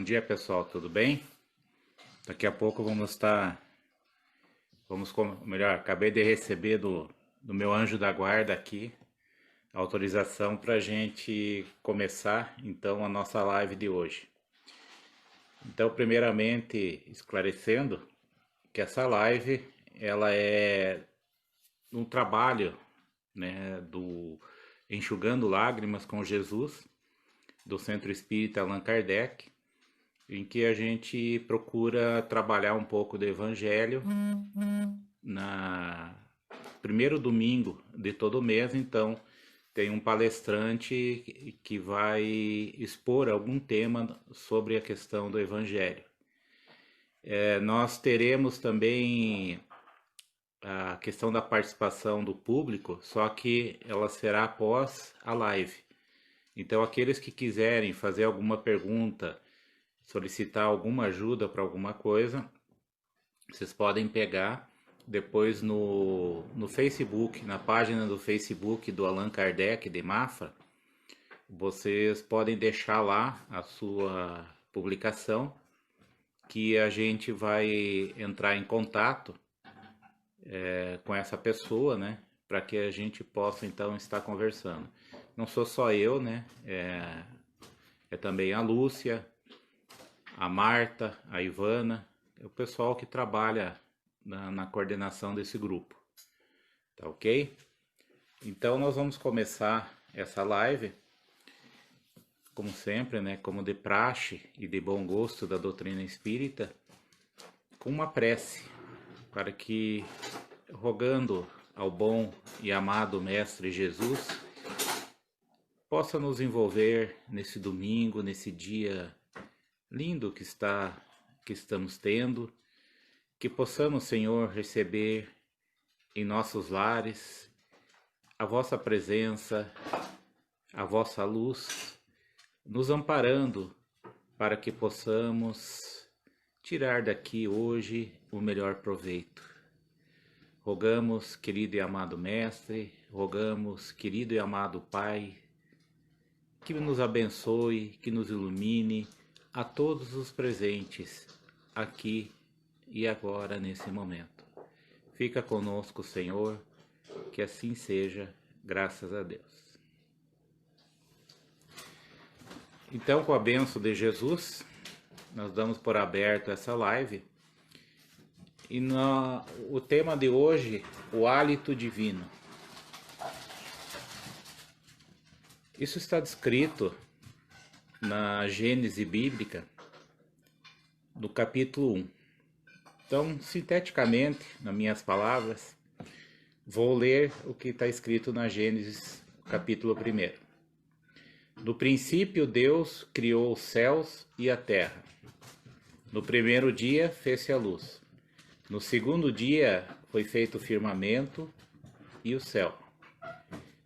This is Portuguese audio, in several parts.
Bom dia, pessoal, tudo bem? Daqui a pouco melhor, acabei de receber do meu anjo da guarda aqui a autorização para a gente começar então a nossa live de hoje. Então, primeiramente, esclarecendo que essa live ela é um trabalho, né, do Enxugando Lágrimas com Jesus, do Centro Espírita Allan Kardec, em que a gente procura trabalhar um pouco do Evangelho na primeiro domingo de todo mês. Então tem um palestrante que vai expor algum tema sobre a questão do Evangelho. Nós teremos também a questão da participação do público, só que ela será após a live. Então aqueles que quiserem fazer alguma pergunta, solicitar alguma ajuda para alguma coisa, vocês podem pegar depois no Facebook, na página do Facebook do Allan Kardec de Mafra. Vocês podem deixar lá a sua publicação, que a gente vai entrar em contato com essa pessoa, né, para que a gente possa então estar conversando. Não sou só eu, né, é também a Lúcia, a Marta, a Ivana, é o pessoal que trabalha na coordenação desse grupo, tá ok? Então nós vamos começar essa live, como sempre, né, como de praxe e de bom gosto da doutrina espírita, com uma prece, para que, rogando ao bom e amado Mestre Jesus, possa nos envolver nesse domingo, nesse dia lindo que estamos tendo, que possamos, Senhor, receber em nossos lares a vossa presença, a vossa luz, nos amparando para que possamos tirar daqui hoje o melhor proveito. Rogamos, querido e amado Mestre, rogamos, querido e amado Pai, que nos abençoe, que nos ilumine, a todos os presentes, aqui e agora, nesse momento. Fica conosco, Senhor, que assim seja, graças a Deus. Então, com a bênção de Jesus, nós damos por aberto essa live. E o tema de hoje, o hálito divino. Isso está descrito na Gênese bíblica, no capítulo 1. Então, sinteticamente, nas minhas palavras, vou ler o que está escrito na Gênesis, capítulo 1. No princípio, Deus criou os céus e a terra. No primeiro dia, fez-se a luz. No segundo dia, foi feito o firmamento e o céu.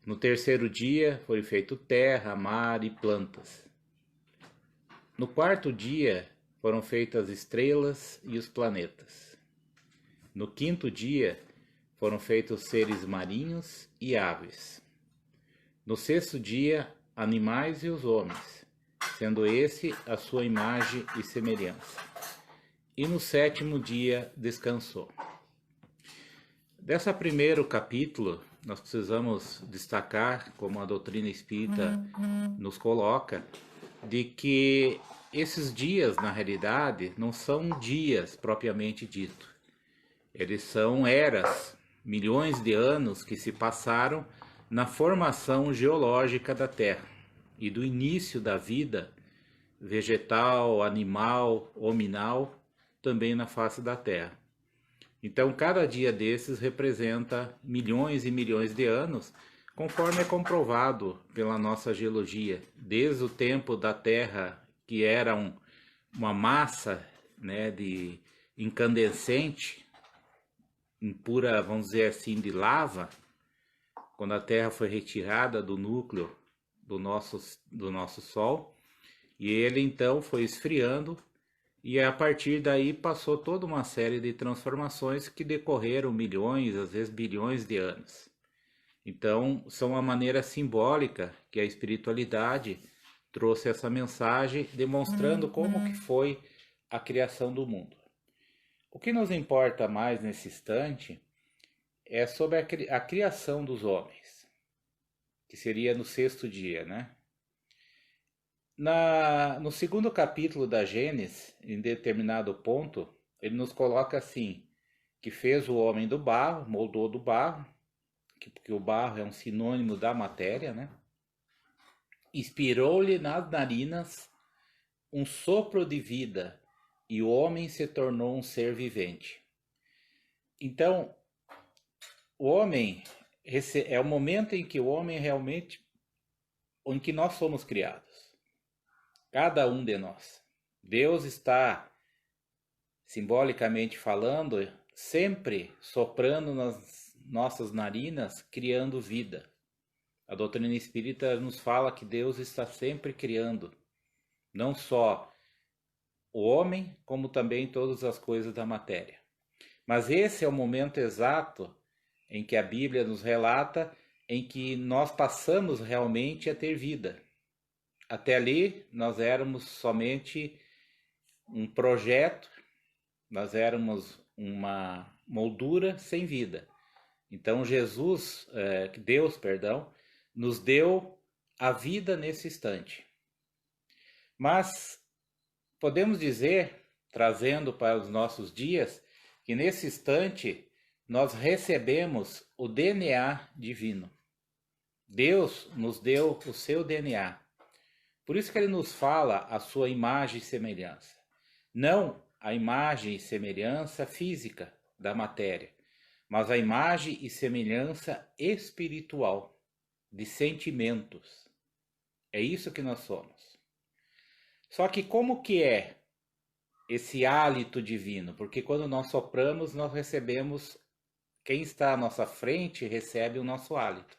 No terceiro dia, foi feito terra, mar e plantas. No quarto dia, foram feitas as estrelas e os planetas. No quinto dia, foram feitos os seres marinhos e aves. No sexto dia, animais e os homens, sendo esse a sua imagem e semelhança. E no sétimo dia, descansou. Desse primeiro capítulo, nós precisamos destacar, como a doutrina espírita nos coloca, de que esses dias, na realidade, não são dias propriamente dito. Eles são eras, milhões de anos que se passaram na formação geológica da Terra e do início da vida vegetal, animal, hominal, também na face da Terra. Então, cada dia desses representa milhões e milhões de anos, conforme é comprovado pela nossa geologia, desde o tempo da Terra, que era uma massa, né, de incandescente, pura, vamos dizer assim, de lava, quando a Terra foi retirada do núcleo do nosso Sol, e ele então foi esfriando, e a partir daí passou toda uma série de transformações que decorreram milhões, às vezes bilhões de anos. Então, são uma maneira simbólica que a espiritualidade trouxe essa mensagem demonstrando como que foi a criação do mundo. O que nos importa mais nesse instante é sobre a criação dos homens, que seria no sexto dia, né? No segundo capítulo da Gênesis, em determinado ponto, ele nos coloca assim, que fez o homem do barro, moldou do barro, porque o barro é um sinônimo da matéria, né? Inspirou-lhe nas narinas um sopro de vida, e o homem se tornou um ser vivente. Então, o homem é o momento em que o homem realmente, em que nós somos criados. Cada um de nós. Deus está, simbolicamente falando, sempre soprando nas nossas narinas, criando vida. A doutrina espírita nos fala que Deus está sempre criando, não só o homem, como também todas as coisas da matéria. Mas esse é o momento exato em que a Bíblia nos relata em que nós passamos realmente a ter vida. Até ali nós éramos somente um projeto, nós éramos uma moldura sem vida. Então Deus, nos deu a vida nesse instante. Mas podemos dizer, trazendo para os nossos dias, que nesse instante nós recebemos o DNA divino. Deus nos deu o seu DNA. Por isso que ele nos fala a sua imagem e semelhança. Não a imagem e semelhança física da matéria, mas a imagem e semelhança espiritual, de sentimentos. É isso que nós somos. Só que como que é esse hálito divino? Porque quando nós sopramos, nós recebemos, quem está à nossa frente recebe o nosso hálito.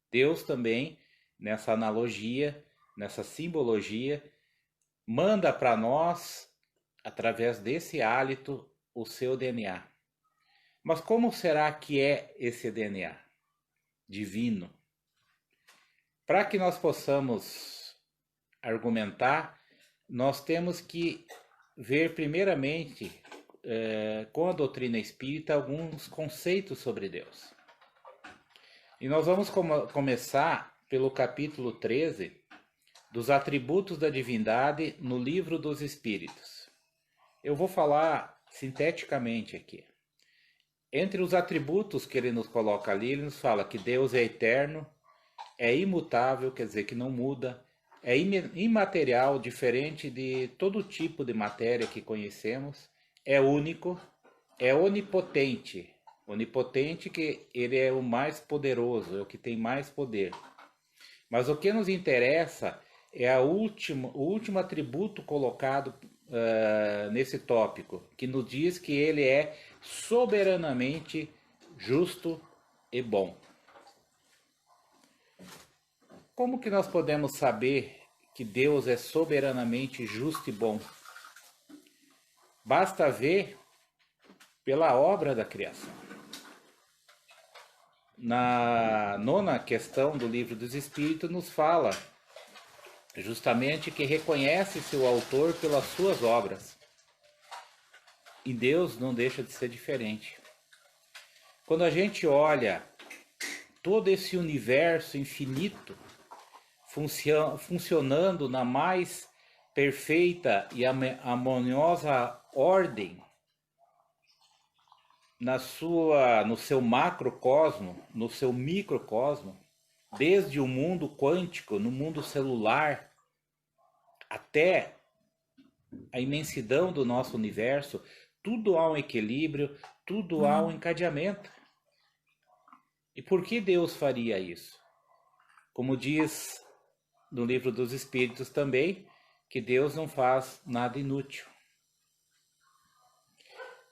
Deus também, nessa analogia, nessa simbologia, manda para nós, através desse hálito, o seu DNA. Mas como será que é esse DNA divino? Para que nós possamos argumentar, nós temos que ver primeiramente, com a doutrina espírita, alguns conceitos sobre Deus. E nós vamos começar pelo capítulo 13 dos atributos da divindade no Livro dos Espíritos. Eu vou falar sinteticamente aqui. Entre os atributos que ele nos coloca ali, ele nos fala que Deus é eterno, é imutável, quer dizer que não muda, é imaterial, diferente de todo tipo de matéria que conhecemos, é único, é onipotente. Onipotente que ele é o mais poderoso, é o que tem mais poder. Mas o que nos interessa é o último atributo colocado nesse tópico, que nos diz que ele é soberanamente justo e bom. Como que nós podemos saber que Deus é soberanamente justo e bom? Basta ver pela obra da criação. Na nona questão do Livro dos Espíritos nos fala justamente que reconhece seu autor pelas suas obras. E Deus não deixa de ser diferente. Quando a gente olha todo esse universo infinito funcionando na mais perfeita e harmoniosa ordem, no seu macrocosmo, no seu microcosmo, desde o mundo quântico, no mundo celular, até a imensidão do nosso universo, tudo há um equilíbrio, tudo há um encadeamento. E por que Deus faria isso? Como diz no Livro dos Espíritos também, que Deus não faz nada inútil.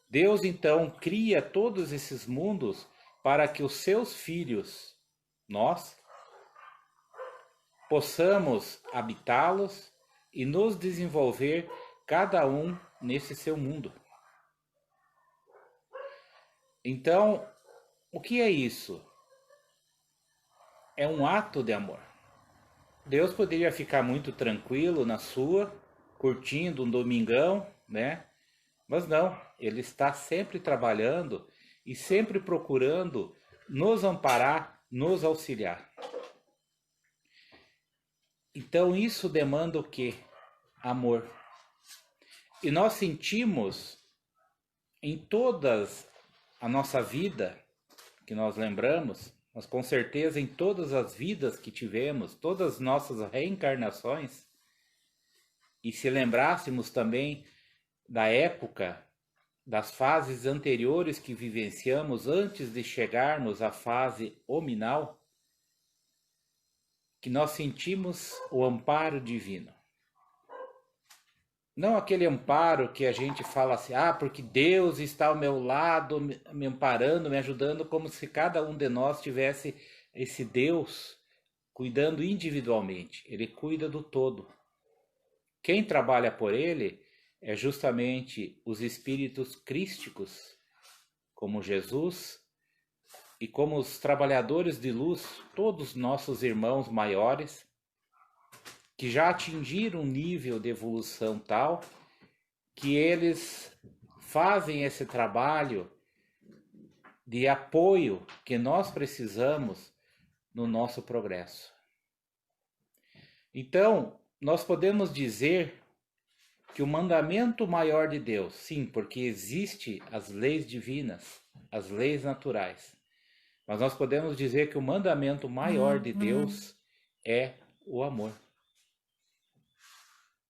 Deus então cria todos esses mundos para que os seus filhos, nós, possamos habitá-los e nos desenvolver cada um nesse seu mundo. Então, o que é isso? É um ato de amor. Deus poderia ficar muito tranquilo na sua, curtindo um domingão, né? Mas não, ele está sempre trabalhando e sempre procurando nos amparar, nos auxiliar. Então isso demanda o quê? Amor. E nós sentimos em todas a nossa vida, que nós lembramos, mas com certeza em todas as vidas que tivemos, todas as nossas reencarnações, e se lembrássemos também da época, das fases anteriores que vivenciamos antes de chegarmos à fase hominal, que nós sentimos o amparo divino. Não aquele amparo que a gente fala assim, porque Deus está ao meu lado, me amparando, me ajudando, como se cada um de nós tivesse esse Deus cuidando individualmente. Ele cuida do todo. Quem trabalha por ele é justamente os espíritos crísticos, como Jesus, e como os trabalhadores de luz, todos nossos irmãos maiores, que já atingiram um nível de evolução tal que eles fazem esse trabalho de apoio que nós precisamos no nosso progresso. Então, nós podemos dizer que o mandamento maior de Deus, sim, porque existe as leis divinas, as leis naturais, mas nós podemos dizer que o mandamento maior de Deus é o amor.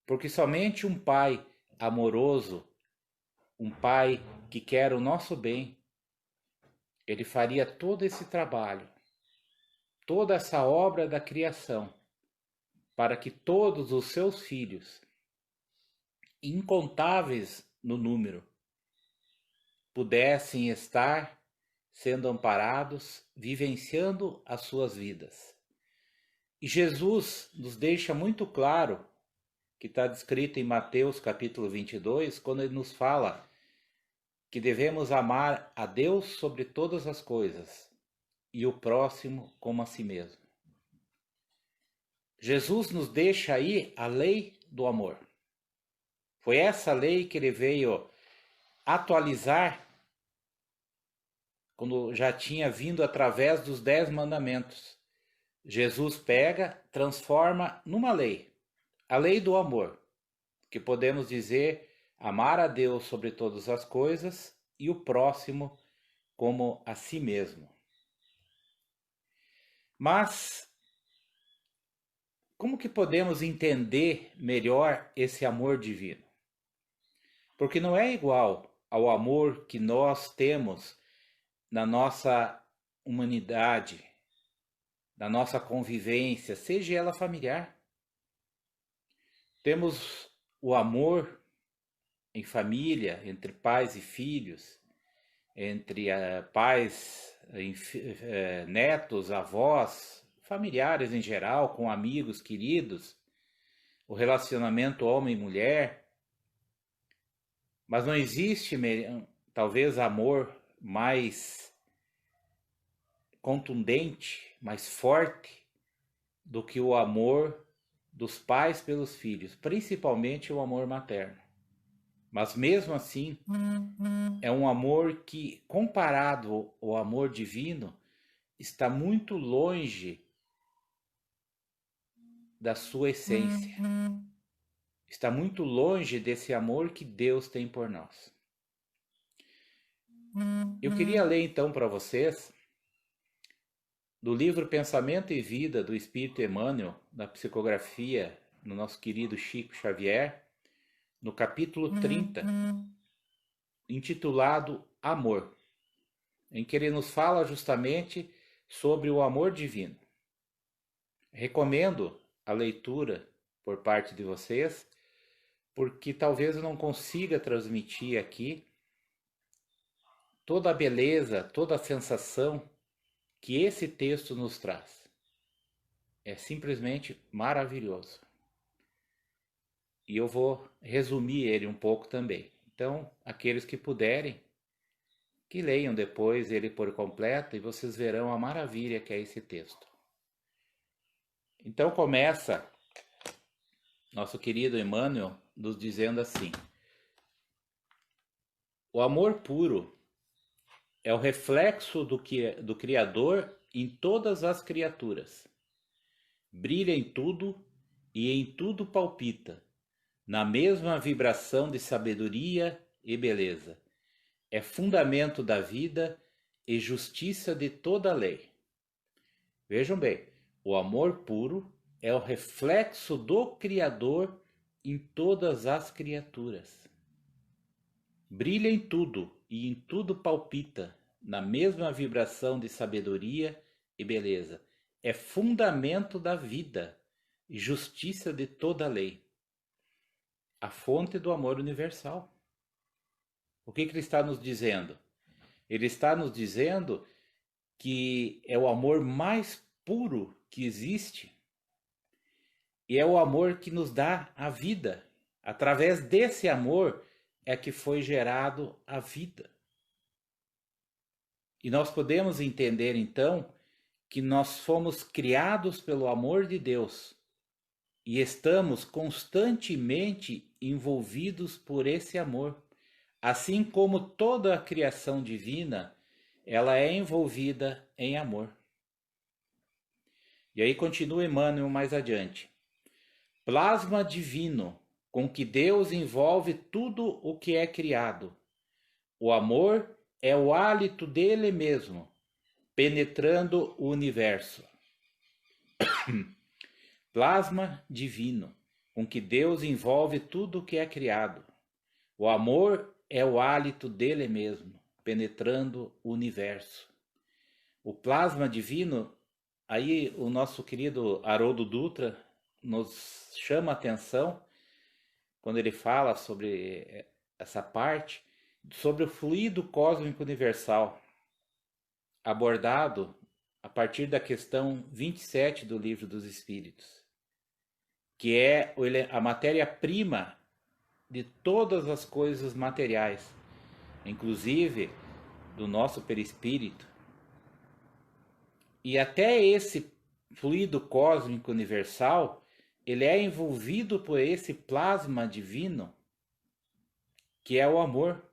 Porque somente um pai amoroso, um pai que quer o nosso bem, ele faria todo esse trabalho, toda essa obra da criação, para que todos os seus filhos, incontáveis no número, pudessem estar sendo amparados, vivenciando as suas vidas. E Jesus nos deixa muito claro, que está descrito em Mateus capítulo 22, quando ele nos fala que devemos amar a Deus sobre todas as coisas e o próximo como a si mesmo. Jesus nos deixa aí a lei do amor. Foi essa lei que ele veio atualizar quando já tinha vindo através dos 10 mandamentos. Jesus pega, transforma numa lei, a lei do amor, que podemos dizer amar a Deus sobre todas as coisas e o próximo como a si mesmo. Mas como que podemos entender melhor esse amor divino? Porque não é igual ao amor que nós temos na nossa humanidade, na nossa convivência, seja ela familiar. Temos o amor em família, entre pais e filhos, entre pais, netos, avós, familiares em geral, com amigos queridos, o relacionamento homem e mulher. Mas não existe, talvez, amor mais contundente, mais forte do que o amor dos pais pelos filhos, principalmente o amor materno. Mas mesmo assim, é um amor que, comparado ao amor divino, está muito longe da sua essência. Está muito longe desse amor que Deus tem por nós. Eu queria ler então para vocês do livro Pensamento e Vida do Espírito Emmanuel, da psicografia do nosso querido Chico Xavier, no capítulo 30, intitulado Amor, em que ele nos fala justamente sobre o amor divino. Recomendo a leitura por parte de vocês, porque talvez eu não consiga transmitir aqui toda a beleza, toda a sensação que esse texto nos traz. É simplesmente maravilhoso. E eu vou resumir ele um pouco também. Então, aqueles que puderem, que leiam depois ele por completo e vocês verão a maravilha que é esse texto. Então começa nosso querido Emmanuel nos dizendo assim: o amor puro é o reflexo do Criador em todas as criaturas. Brilha em tudo e em tudo palpita, na mesma vibração de sabedoria e beleza. É fundamento da vida e justiça de toda a lei. Vejam bem, o amor puro é o reflexo do Criador em todas as criaturas. Brilha em tudo e em tudo palpita, na mesma vibração de sabedoria e beleza. É fundamento da vida e justiça de toda a lei. A fonte do amor universal. O que ele está nos dizendo? Ele está nos dizendo que é o amor mais puro que existe e é o amor que nos dá a vida. Através desse amor é que foi gerado a vida. E nós podemos entender então que nós fomos criados pelo amor de Deus e estamos constantemente envolvidos por esse amor. Assim como toda a criação divina, ela é envolvida em amor. E aí continua Emmanuel mais adiante. Plasma divino com que Deus envolve tudo o que é criado. O amor é o hálito dele mesmo, penetrando o universo. Plasma divino com que Deus envolve tudo o que é criado. O amor é o hálito dele mesmo, penetrando o universo. O plasma divino, aí o nosso querido Haroldo Dutra nos chama a atenção quando ele fala sobre essa parte, sobre o fluido cósmico universal, abordado a partir da questão 27 do Livro dos Espíritos, que é a matéria-prima de todas as coisas materiais, inclusive do nosso perispírito. E até esse fluido cósmico universal, ele é envolvido por esse plasma divino, que é o amor.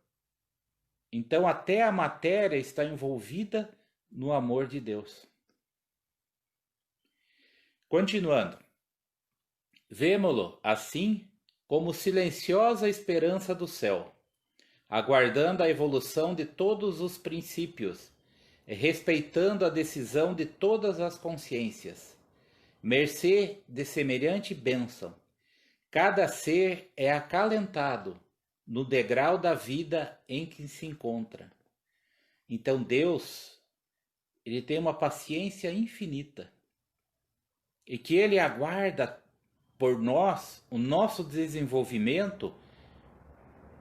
Então até a matéria está envolvida no amor de Deus. Continuando. Vemo-lo assim como silenciosa esperança do céu, aguardando a evolução de todos os princípios, respeitando a decisão de todas as consciências. Mercê de semelhante bênção, cada ser é acalentado no degrau da vida em que se encontra. Então Deus, ele tem uma paciência infinita e que ele aguarda por nós o nosso desenvolvimento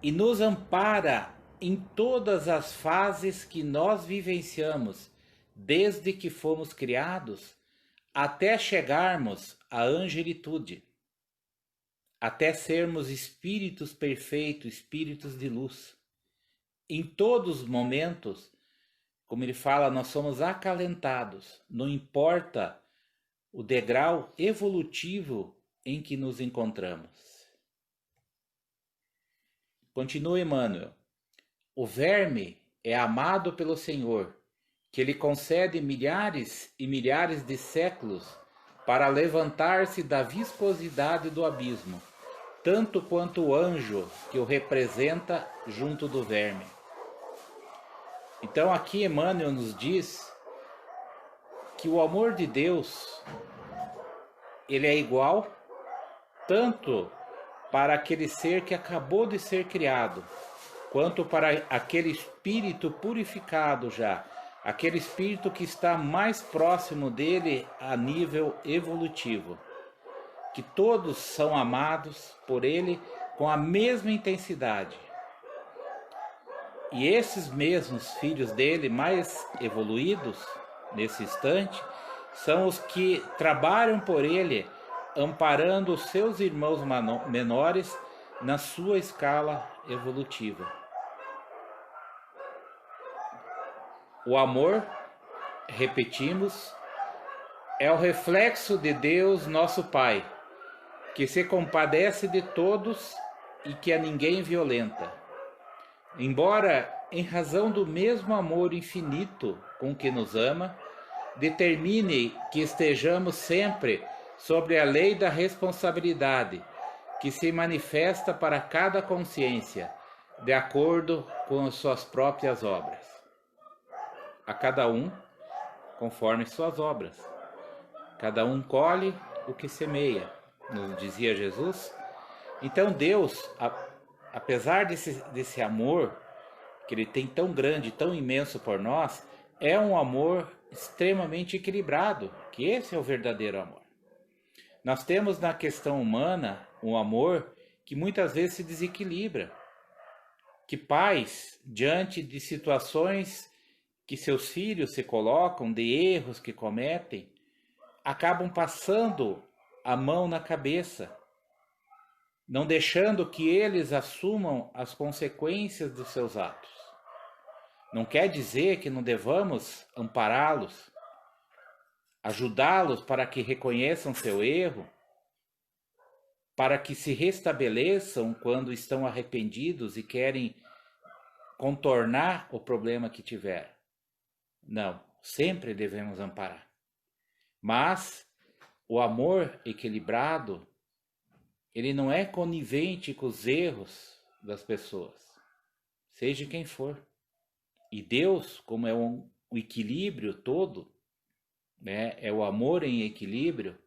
e nos ampara em todas as fases que nós vivenciamos, desde que fomos criados até chegarmos à angelitude, até sermos espíritos perfeitos, espíritos de luz. Em todos os momentos, como ele fala, nós somos acalentados, não importa o degrau evolutivo em que nos encontramos. Continua Emmanuel. O verme é amado pelo Senhor, que lhe concede milhares e milhares de séculos para levantar-se da viscosidade do abismo, tanto quanto o anjo que o representa junto do verme. Então aqui Emmanuel nos diz que o amor de Deus, ele é igual tanto para aquele ser que acabou de ser criado, quanto para aquele espírito purificado já, aquele espírito que está mais próximo dele a nível evolutivo, que todos são amados por ele com a mesma intensidade. E esses mesmos filhos dele, mais evoluídos nesse instante, são os que trabalham por ele, amparando os seus irmãos menores na sua escala evolutiva. O amor, repetimos, é o reflexo de Deus, nosso Pai, que se compadece de todos e que a ninguém violenta. Embora, em razão do mesmo amor infinito com que nos ama, determine que estejamos sempre sobre a lei da responsabilidade, que se manifesta para cada consciência, de acordo com as suas próprias obras. A cada um, conforme suas obras. Cada um colhe o que semeia, nos dizia Jesus. Então Deus, apesar desse amor que Ele tem tão grande, tão imenso por nós, é um amor extremamente equilibrado, que esse é o verdadeiro amor. Nós temos na questão humana um amor que muitas vezes se desequilibra, que pais, diante de situações que seus filhos se colocam, de erros que cometem, acabam passando a mão na cabeça, não deixando que eles assumam as consequências dos seus atos. Não quer dizer que não devamos ampará-los, ajudá-los para que reconheçam seu erro, para que se restabeleçam quando estão arrependidos e querem contornar o problema que tiveram. Não, sempre devemos amparar. Mas o amor equilibrado, ele não é conivente com os erros das pessoas, seja quem for. E Deus, como é um equilíbrio todo, né, é o amor em equilíbrio,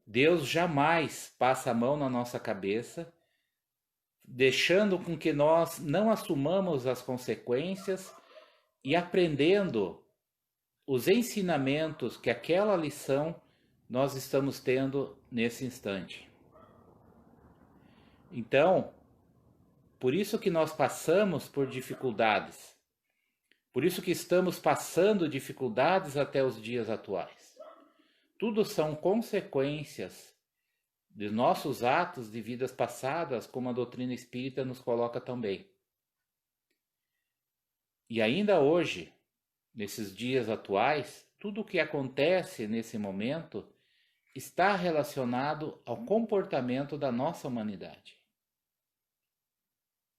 Deus jamais passa a mão na nossa cabeça, deixando com que nós não assumamos as consequências e aprendendo os ensinamentos que aquela lição nós estamos tendo nesse instante. Então, por isso que nós passamos por dificuldades, por isso que estamos passando dificuldades até os dias atuais. Tudo são consequências de nossos atos de vidas passadas, como a doutrina espírita nos coloca também. E ainda hoje, nesses dias atuais, tudo o que acontece nesse momento está relacionado ao comportamento da nossa humanidade.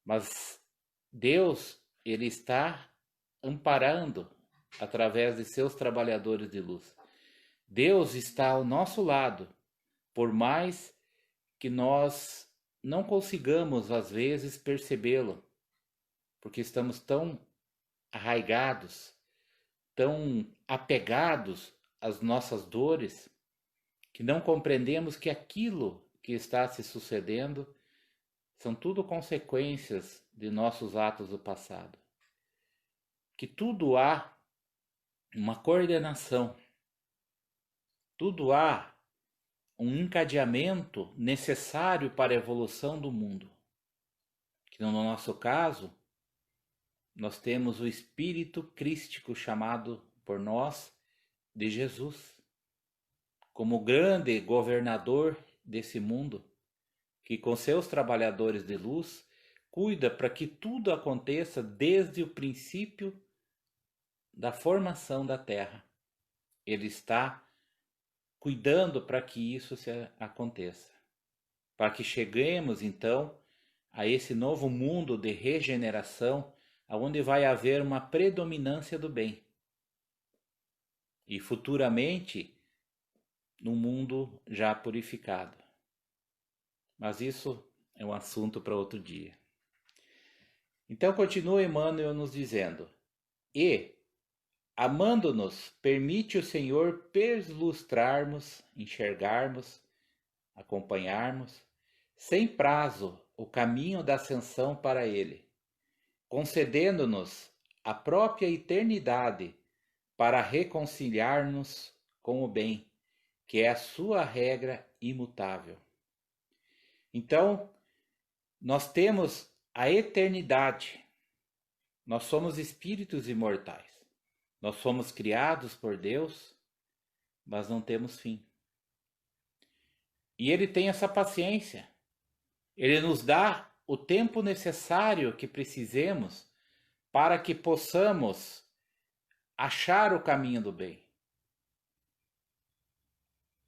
Mas Deus, Ele está amparando através de seus trabalhadores de luz. Deus está ao nosso lado, por mais que nós não consigamos, às vezes, percebê-lo, porque estamos tão arraigados, tão apegados às nossas dores, que não compreendemos que aquilo que está se sucedendo são tudo consequências de nossos atos do passado. Que tudo há uma coordenação, tudo há um encadeamento necessário para a evolução do mundo. Que no nosso caso, nós temos o espírito crístico chamado por nós de Jesus, como grande governador desse mundo, que com seus trabalhadores de luz cuida para que tudo aconteça desde o princípio da formação da Terra. Ele está cuidando para que isso aconteça, para que cheguemos então a esse novo mundo de regeneração, onde vai haver uma predominância do bem. E futuramente, num mundo já purificado. Mas isso é um assunto para outro dia. Então continua Emmanuel nos dizendo: e, amando-nos, permite o Senhor perlustrarmos, enxergarmos, acompanharmos, sem prazo, o caminho da ascensão para Ele, concedendo-nos a própria eternidade para reconciliar-nos com o bem, que é a sua regra imutável. Então, nós temos a eternidade. Nós somos espíritos imortais. Nós fomos criados por Deus, mas não temos fim. E Ele tem essa paciência. Ele nos dá o tempo necessário que precisemos para que possamos achar o caminho do bem.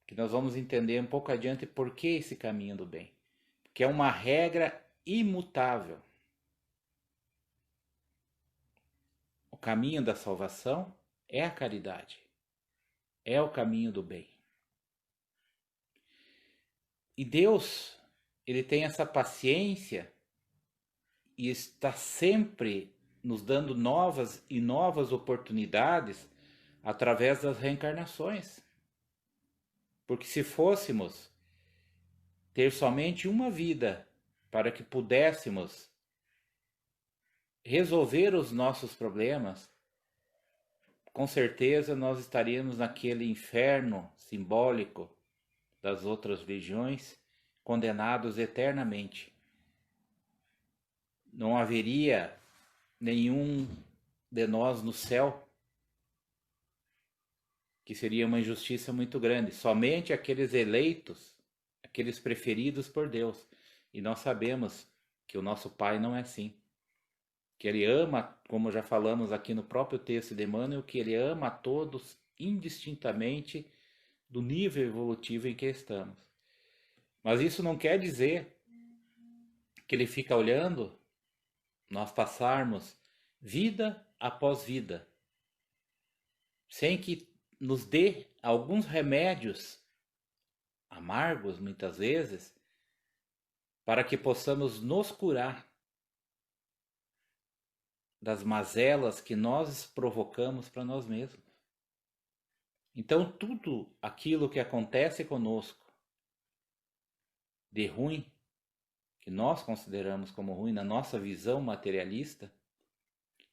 que nós vamos entender um pouco adiante por que esse caminho do bem. Que é uma regra imutável. O caminho da salvação é a caridade. É o caminho do bem. E Deus, ele tem essa paciência e está sempre nos dando novas e novas oportunidades através das reencarnações. Porque se fôssemos ter somente uma vida para que pudéssemos resolver os nossos problemas, com certeza nós estaríamos naquele inferno simbólico das outras religiões, condenados eternamente. Não haveria nenhum de nós no céu, que seria uma injustiça muito grande. Somente aqueles eleitos, aqueles preferidos por Deus. E nós sabemos que o nosso Pai não é assim. Que Ele ama, como já falamos aqui no próprio texto de Emmanuel, que Ele ama a todos indistintamente do nível evolutivo em que estamos. Mas isso não quer dizer que Ele fica olhando nós passarmos vida após vida, sem que nos dê alguns remédios amargos, muitas vezes, para que possamos nos curar das mazelas que nós provocamos para nós mesmos. Então, tudo aquilo que acontece conosco de ruim, que nós consideramos como ruim na nossa visão materialista,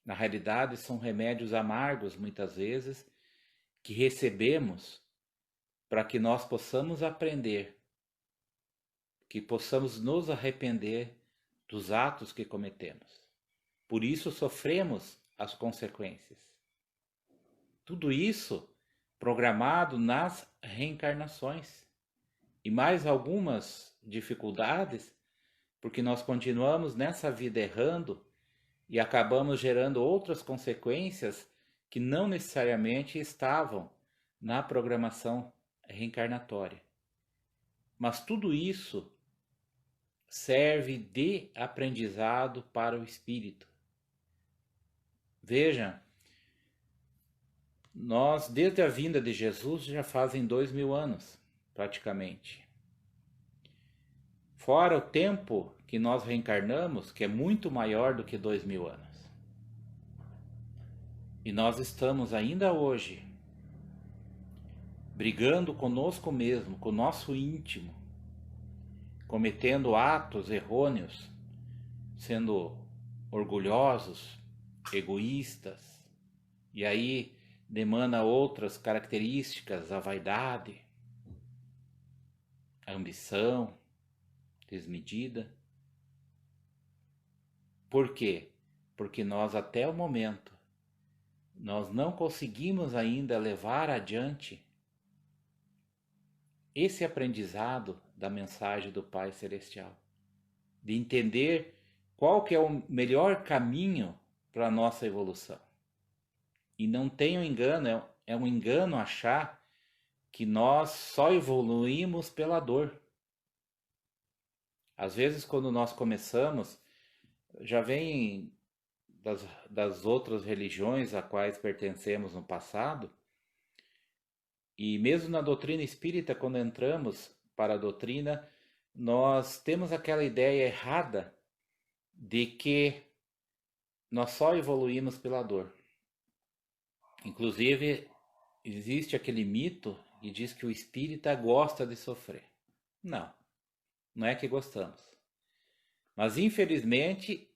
na realidade são remédios amargos, muitas vezes, que recebemos para que nós possamos aprender, que possamos nos arrepender dos atos que cometemos. Por isso sofremos as consequências. Tudo isso programado nas reencarnações. E mais algumas dificuldades, porque nós continuamos nessa vida errando e acabamos gerando outras consequências que não necessariamente estavam na programação reencarnatória. Mas tudo isso serve de aprendizado para o espírito. Veja, nós desde a vinda de Jesus já fazem 2000 anos, praticamente. Fora o tempo que nós reencarnamos, que é muito maior do que 2000 anos. E nós estamos ainda hoje brigando conosco mesmo, com o nosso íntimo, cometendo atos errôneos, sendo orgulhosos, egoístas, e aí demanda outras características, a vaidade, a ambição desmedida. Por quê? Porque nós até o momento nós não conseguimos ainda levar adiante esse aprendizado da mensagem do Pai Celestial, de entender qual que é o melhor caminho para a nossa evolução. E não tenham engano, é um engano achar que nós só evoluímos pela dor. Às vezes, quando nós começamos, já vem das outras religiões a quais pertencemos no passado, e mesmo na doutrina espírita, quando entramos para a doutrina, nós temos aquela ideia errada de que nós só evoluímos pela dor. Inclusive, existe aquele mito que diz que o espírita gosta de sofrer. Não, não é que gostamos. Mas, infelizmente,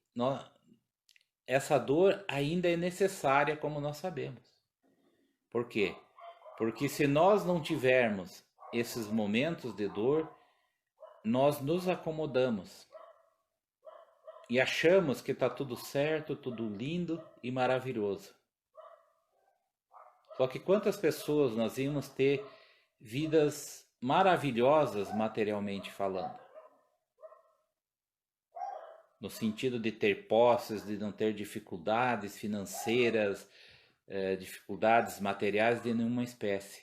essa dor ainda é necessária, como nós sabemos. Por quê? Porque se nós não tivermos esses momentos de dor, nós nos acomodamos e achamos que está tudo certo, tudo lindo e maravilhoso. Só que quantas pessoas nós íamos ter vidas maravilhosas materialmente falando? No sentido de ter posses, de não ter dificuldades financeiras, dificuldades materiais de nenhuma espécie.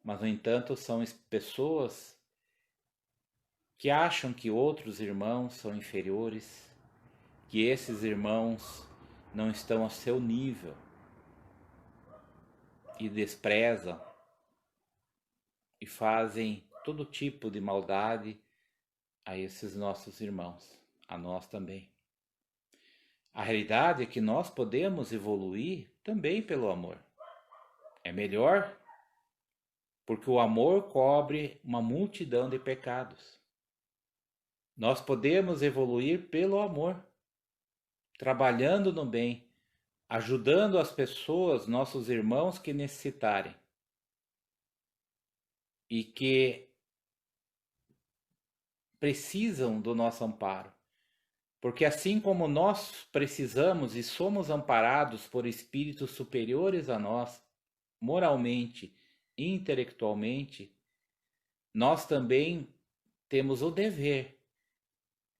mas no entanto são pessoas que acham que outros irmãos são inferiores, que esses irmãos não estão ao seu nível e desprezam e fazem todo tipo de maldade a esses nossos irmãos, a nós também. A realidade é que nós podemos evoluir também pelo amor. É melhor porque o amor cobre uma multidão de pecados. Nós podemos evoluir pelo amor, trabalhando no bem, ajudando as pessoas, nossos irmãos que necessitarem e que precisam do nosso amparo. Porque assim como nós precisamos e somos amparados por espíritos superiores a nós, moralmente e intelectualmente, nós também temos o dever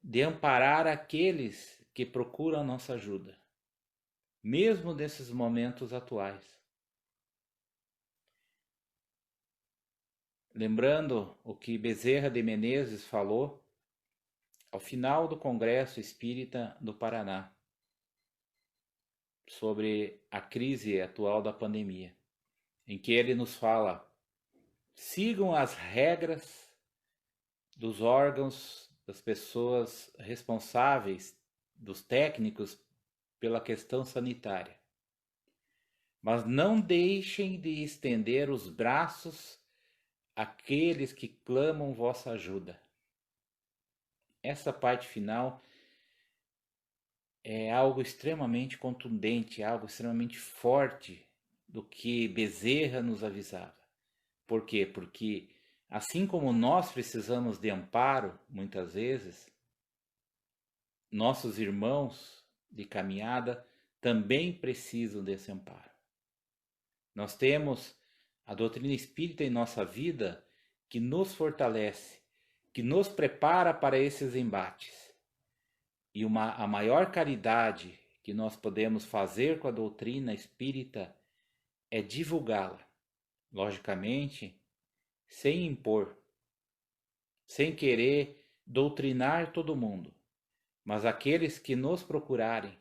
de amparar aqueles que procuram nossa ajuda, mesmo nesses momentos atuais. Lembrando o que Bezerra de Menezes falou ao final do Congresso Espírita do Paraná, sobre a crise atual da pandemia, em que ele nos fala: sigam as regras dos órgãos, das pessoas responsáveis, dos técnicos pela questão sanitária, mas não deixem de estender os braços àqueles que clamam vossa ajuda. Essa parte final é algo extremamente contundente, algo extremamente forte do que Bezerra nos avisava. Por quê? Porque assim como nós precisamos de amparo, muitas vezes, nossos irmãos de caminhada também precisam desse amparo. Nós temos a doutrina espírita em nossa vida que nos fortalece, que nos prepara para esses embates. E a maior caridade que nós podemos fazer com a doutrina espírita é divulgá-la, logicamente, sem impor, sem querer doutrinar todo mundo, mas aqueles que nos procurarem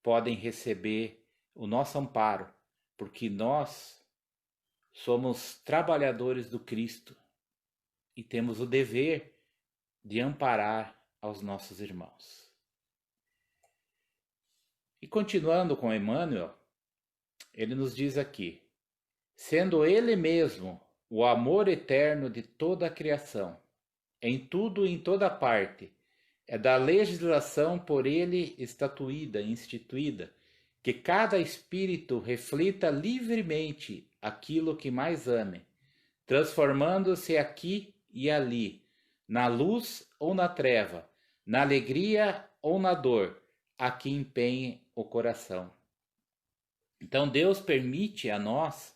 podem receber o nosso amparo, porque nós somos trabalhadores do Cristo e temos o dever de amparar aos nossos irmãos. E continuando com Emmanuel, ele nos diz aqui: sendo ele mesmo o amor eterno de toda a criação, em tudo e em toda parte, é da legislação por ele estatuída, instituída, que cada espírito reflita livremente aquilo que mais ame, transformando-se aqui e ali, na luz ou na treva, na alegria ou na dor, a que empenhe o coração. Então Deus permite a nós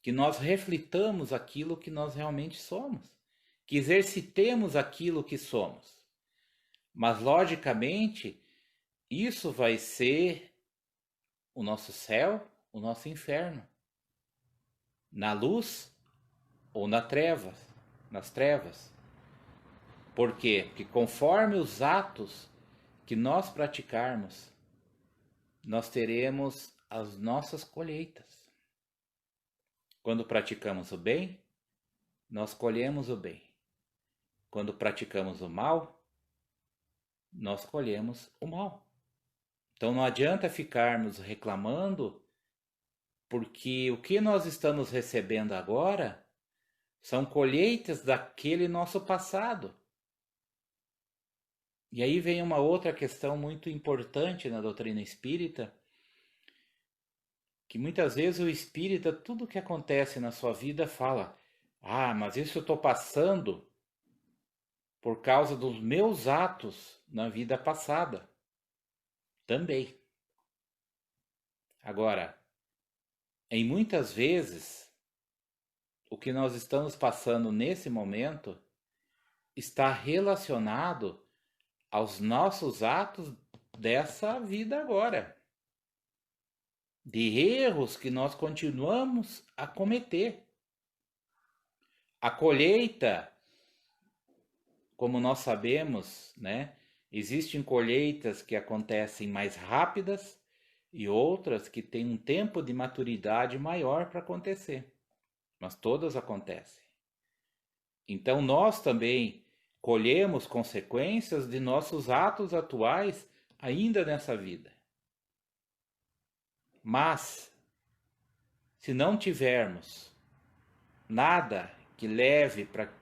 que nós reflitamos aquilo que nós realmente somos, que exercitemos aquilo que somos. Mas, logicamente, isso vai ser o nosso céu, o nosso inferno. Na luz ou nas trevas. Por quê? Porque conforme os atos que nós praticarmos, nós teremos as nossas colheitas. Quando praticamos o bem, nós colhemos o bem. Quando praticamos o mal, nós colhemos o mal. Então não adianta ficarmos reclamando, porque o que nós estamos recebendo agora são colheitas daquele nosso passado. E aí vem uma outra questão muito importante na doutrina espírita, que muitas vezes o espírita, tudo que acontece na sua vida, fala: ah, mas isso eu estou passando por causa dos meus atos na vida passada. Também. Agora, em muitas vezes, o que nós estamos passando nesse momento está relacionado aos nossos atos dessa vida agora. de erros que nós continuamos a cometer. A colheita, como nós sabemos, né? Existem colheitas que acontecem mais rápidas e outras que têm um tempo de maturidade maior para acontecer, mas todas acontecem. Então nós também colhemos consequências de nossos atos atuais ainda nessa vida. Mas, se não tivermos nada que leve para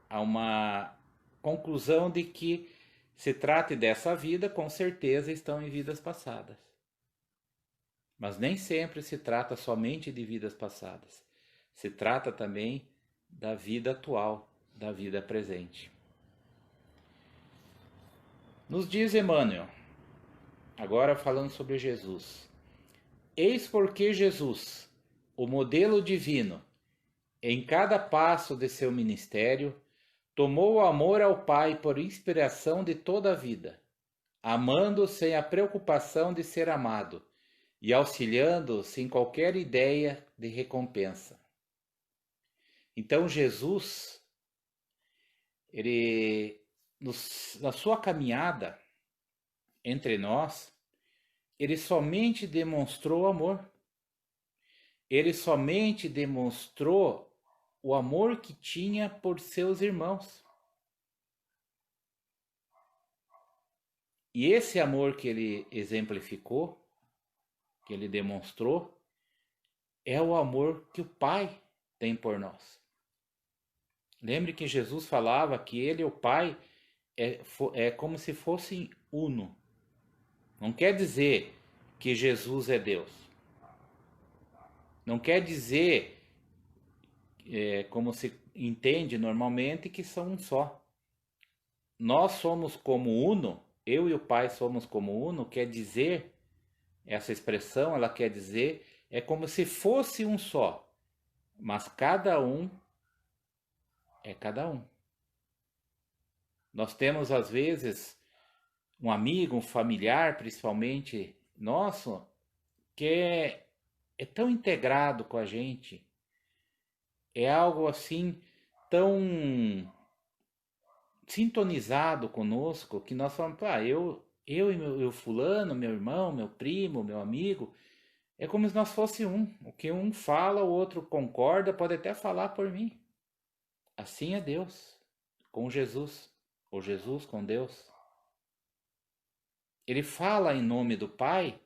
a uma conclusão de que se trate dessa vida, com certeza estão em vidas passadas. Mas nem sempre se trata somente de vidas passadas. Se trata também da vida atual, da vida presente. Nos diz Emmanuel, agora falando sobre Jesus: eis porque Jesus, o modelo divino, em cada passo de seu ministério, tomou o amor ao Pai por inspiração de toda a vida, amando sem a preocupação de ser amado e auxiliando sem qualquer ideia de recompensa. Então Jesus, ele, na sua caminhada entre nós, ele somente demonstrou amor. Ele somente demonstrou o amor que tinha por seus irmãos. E esse amor que ele exemplificou, que ele demonstrou, é o amor que o Pai tem por nós. Lembre que Jesus falava que ele e o Pai é como se fossem uno. Não quer dizer que Jesus é Deus. Não quer dizer, como se entende normalmente, que são um só. Nós somos como uno, eu e o Pai somos como uno, quer dizer, essa expressão, ela quer dizer, é como se fosse um só, mas cada um é cada um. Nós temos, às vezes, um amigo, um familiar, principalmente nosso, que é tão integrado com a gente, é algo assim tão sintonizado conosco, que nós falamos, eu e meu fulano, meu irmão, meu primo, meu amigo, é como se nós fosse um. O que um fala, o outro concorda, pode até falar por mim. Assim é Deus com Jesus, ou Jesus com Deus. Ele fala em nome do Pai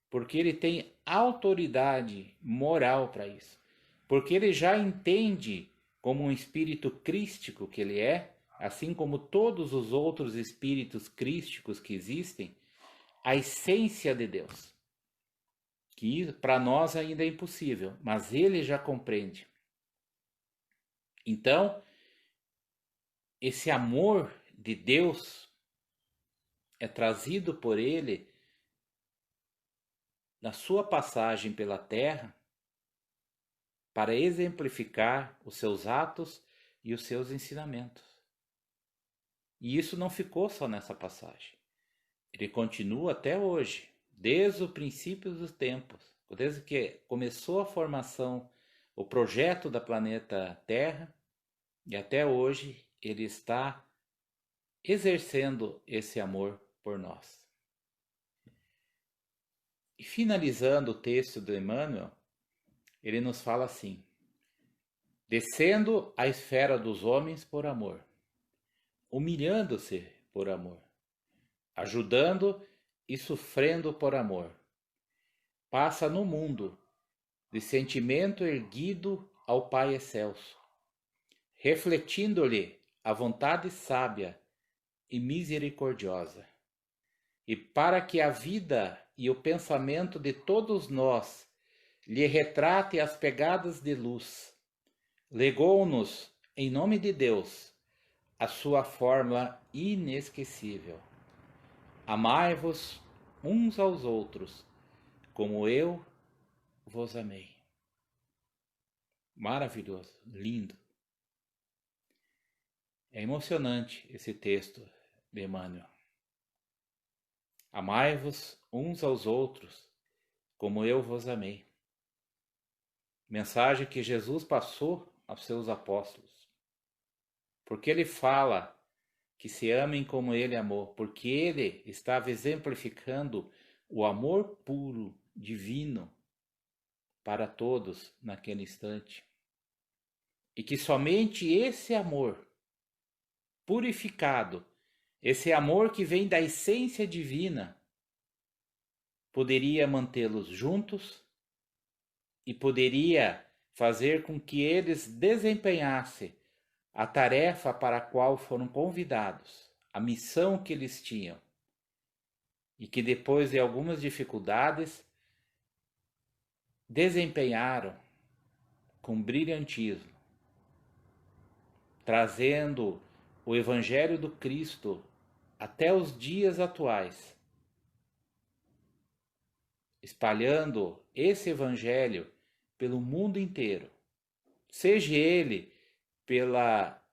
porque ele tem autoridade moral para isso. Porque ele já entende, como um espírito crístico que ele é, assim como todos os outros espíritos crísticos que existem, a essência de Deus, que para nós ainda é impossível, mas ele já compreende. Então, esse amor de Deus é trazido por ele na sua passagem pela terra para exemplificar os seus atos e os seus ensinamentos. E isso não ficou só nessa passagem. Ele continua até hoje, desde o princípio dos tempos, desde que começou a formação, o projeto da planeta Terra, e até hoje ele está exercendo esse amor por nós. E finalizando o texto do Emmanuel, ele nos fala assim: descendo à esfera dos homens por amor, humilhando-se por amor, ajudando e sofrendo por amor, passa no mundo de sentimento erguido ao Pai excelso, refletindo-lhe a vontade sábia e misericordiosa. E para que a vida e o pensamento de todos nós lhe retrate as pegadas de luz, legou-nos, em nome de Deus, a sua fórmula inesquecível: amai-vos uns aos outros, como eu vos amei. Maravilhoso, lindo. É emocionante esse texto de Emmanuel. Amai-vos uns aos outros, como eu vos amei. Mensagem que Jesus passou aos seus apóstolos. Porque ele fala que se amem como ele amou, porque ele estava exemplificando o amor puro, divino, para todos naquele instante. E que somente esse amor purificado, esse amor que vem da essência divina, poderia mantê-los juntos e poderia fazer com que eles desempenhassem a tarefa para a qual foram convidados, a missão que eles tinham, e que depois de algumas dificuldades desempenharam com brilhantismo, trazendo o Evangelho do Cristo até os dias atuais, espalhando esse Evangelho pelo mundo inteiro, seja ele pela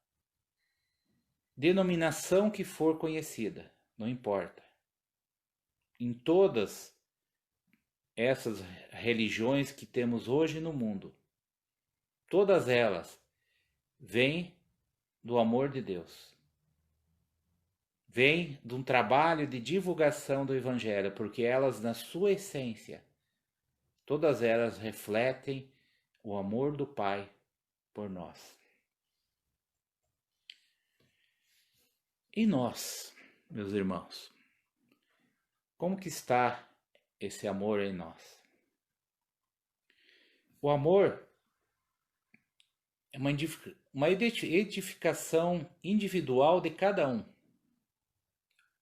denominação que for conhecida, não importa. Em todas essas religiões que temos hoje no mundo, todas elas vêm do amor de Deus. Vêm de um trabalho de divulgação do Evangelho, porque elas, na sua essência, todas elas refletem o amor do Pai por nós. E nós, meus irmãos, como que está esse amor em nós? O amor é uma edificação individual de cada um.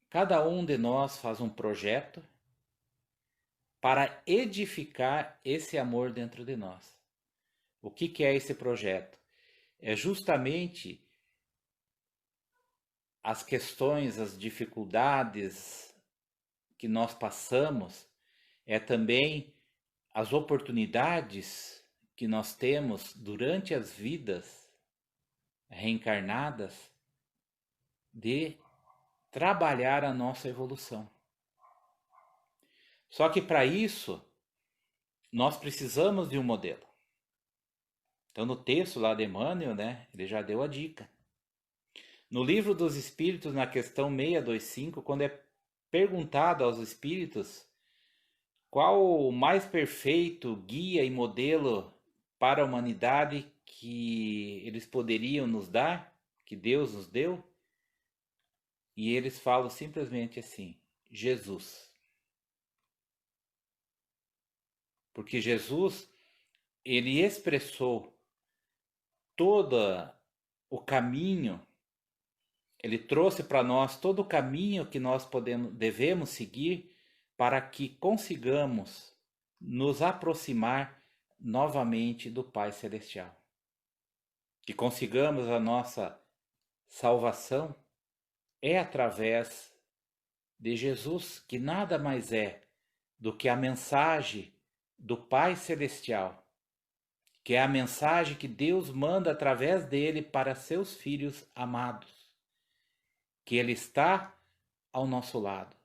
Cada um de nós faz um projeto para edificar esse amor dentro de nós. O que é esse projeto? É justamente as questões, as dificuldades que nós passamos, é também as oportunidades que nós temos durante as vidas reencarnadas de trabalhar a nossa evolução. Só que para isso, nós precisamos de um modelo. Então, no texto lá de Emmanuel, ele já deu a dica. No Livro dos Espíritos, na questão 625, quando é perguntado aos espíritos qual o mais perfeito guia e modelo para a humanidade que eles poderiam nos dar, que Deus nos deu, e eles falam simplesmente assim: Jesus. Porque Jesus, ele expressou todo o caminho, ele trouxe para nós todo o caminho que nós devemos seguir para que consigamos nos aproximar novamente do Pai Celestial. Que consigamos a nossa salvação é através de Jesus, que nada mais é do que a mensagem do Pai Celestial, que é a mensagem que Deus manda através dele para seus filhos amados, que ele está ao nosso lado,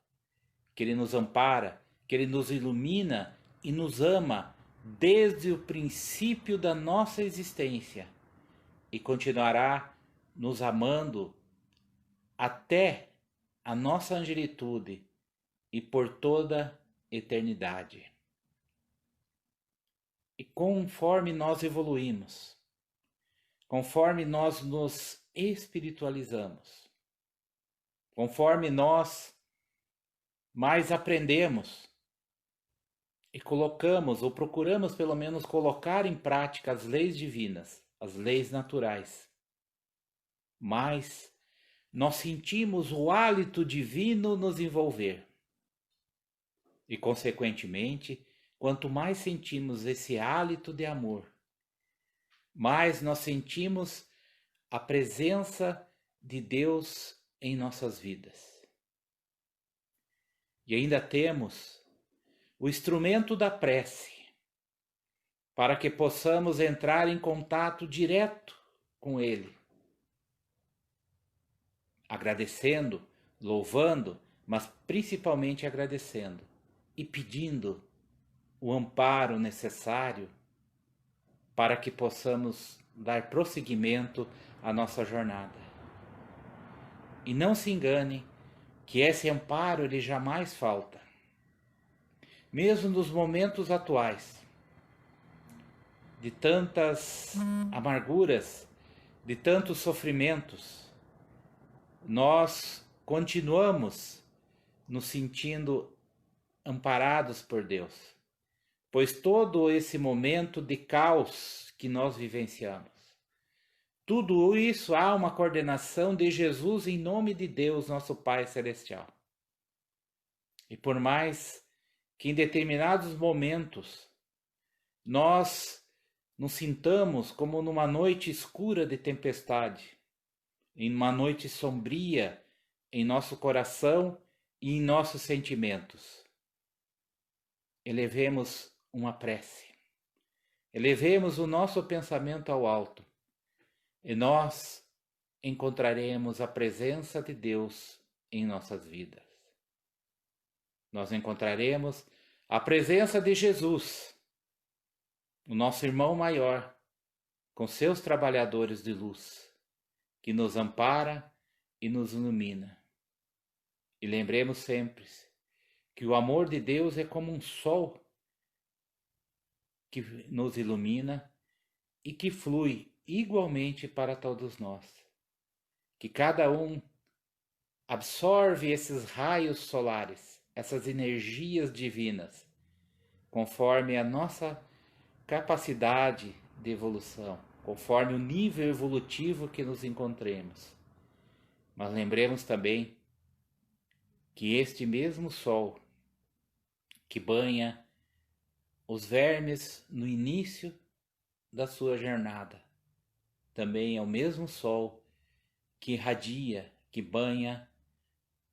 que ele nos ampara, que ele nos ilumina e nos ama desde o princípio da nossa existência e continuará nos amando até a nossa angelitude e por toda eternidade. E conforme nós evoluímos, conforme nós nos espiritualizamos, conforme nós mais aprendemos e colocamos, ou procuramos pelo menos colocar em prática as leis divinas, as leis naturais, mais nós sentimos o hálito divino nos envolver. E, consequentemente, quanto mais sentimos esse hálito de amor, mais nós sentimos a presença de Deus em nossas vidas. E ainda temos o instrumento da prece, para que possamos entrar em contato direto com Ele, agradecendo, louvando, mas principalmente agradecendo e pedindo o amparo necessário para que possamos dar prosseguimento à nossa jornada. E não se engane que esse amparo ele jamais falta. Mesmo nos momentos atuais, de tantas amarguras, de tantos sofrimentos, nós continuamos nos sentindo amparados por Deus, pois todo esse momento de caos que nós vivenciamos, tudo isso há uma coordenação de Jesus em nome de Deus, nosso Pai Celestial. E por mais que em determinados momentos nós nos sintamos como numa noite escura de tempestade, em uma noite sombria em nosso coração e em nossos sentimentos, elevemos uma prece, elevemos o nosso pensamento ao alto e nós encontraremos a presença de Deus em nossas vidas. Nós encontraremos a presença de Jesus, o nosso irmão maior, com seus trabalhadores de luz, que nos ampara e nos ilumina. E lembremos sempre que o amor de Deus é como um sol que nos ilumina e que flui igualmente para todos nós. Que cada um absorve esses raios solares, essas energias divinas, conforme a nossa capacidade de evolução, conforme o nível evolutivo que nos encontremos. Mas lembremos também que este mesmo sol que banha os vermes no início da sua jornada, também é o mesmo sol que irradia, que banha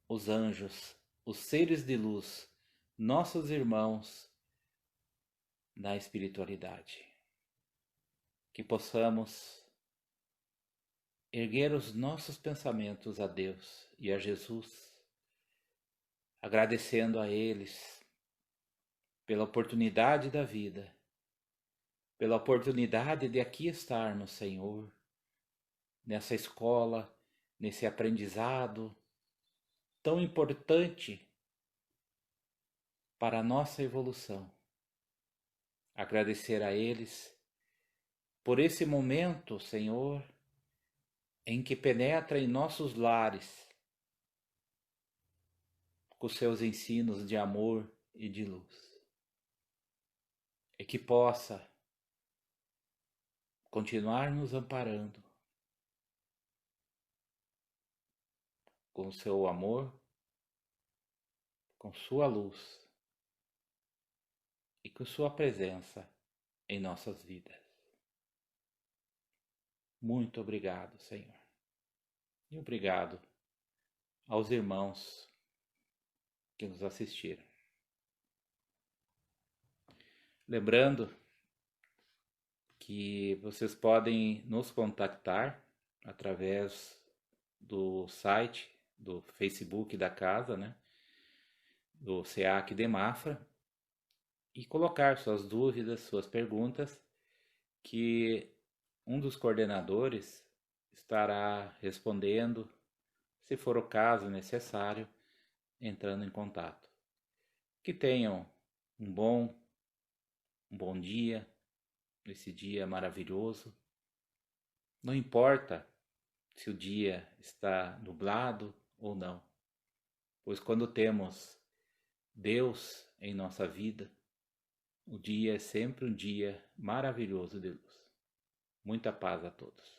os anjos, os seres de luz, nossos irmãos da espiritualidade. Que possamos erguer os nossos pensamentos a Deus e a Jesus, agradecendo a eles pela oportunidade da vida, pela oportunidade de aqui estarmos, Senhor, nessa escola, nesse aprendizado tão importante para a nossa evolução. Agradecer a eles por esse momento, Senhor, em que penetra em nossos lares com seus ensinos de amor e de luz. E que possa continuar nos amparando com seu amor, com sua luz e com sua presença em nossas vidas. Muito obrigado, Senhor. E obrigado aos irmãos que nos assistiram. Lembrando que vocês podem nos contactar através do site, do Facebook da casa, né? Do SEAC de Mafra, e colocar suas dúvidas, suas perguntas, que um dos coordenadores estará respondendo, se for o caso necessário, entrando em contato. Que tenham um bom dia, esse dia maravilhoso. Não importa se o dia está nublado ou não, pois quando temos Deus em nossa vida, o dia é sempre um dia maravilhoso de luz. Muita paz a todos.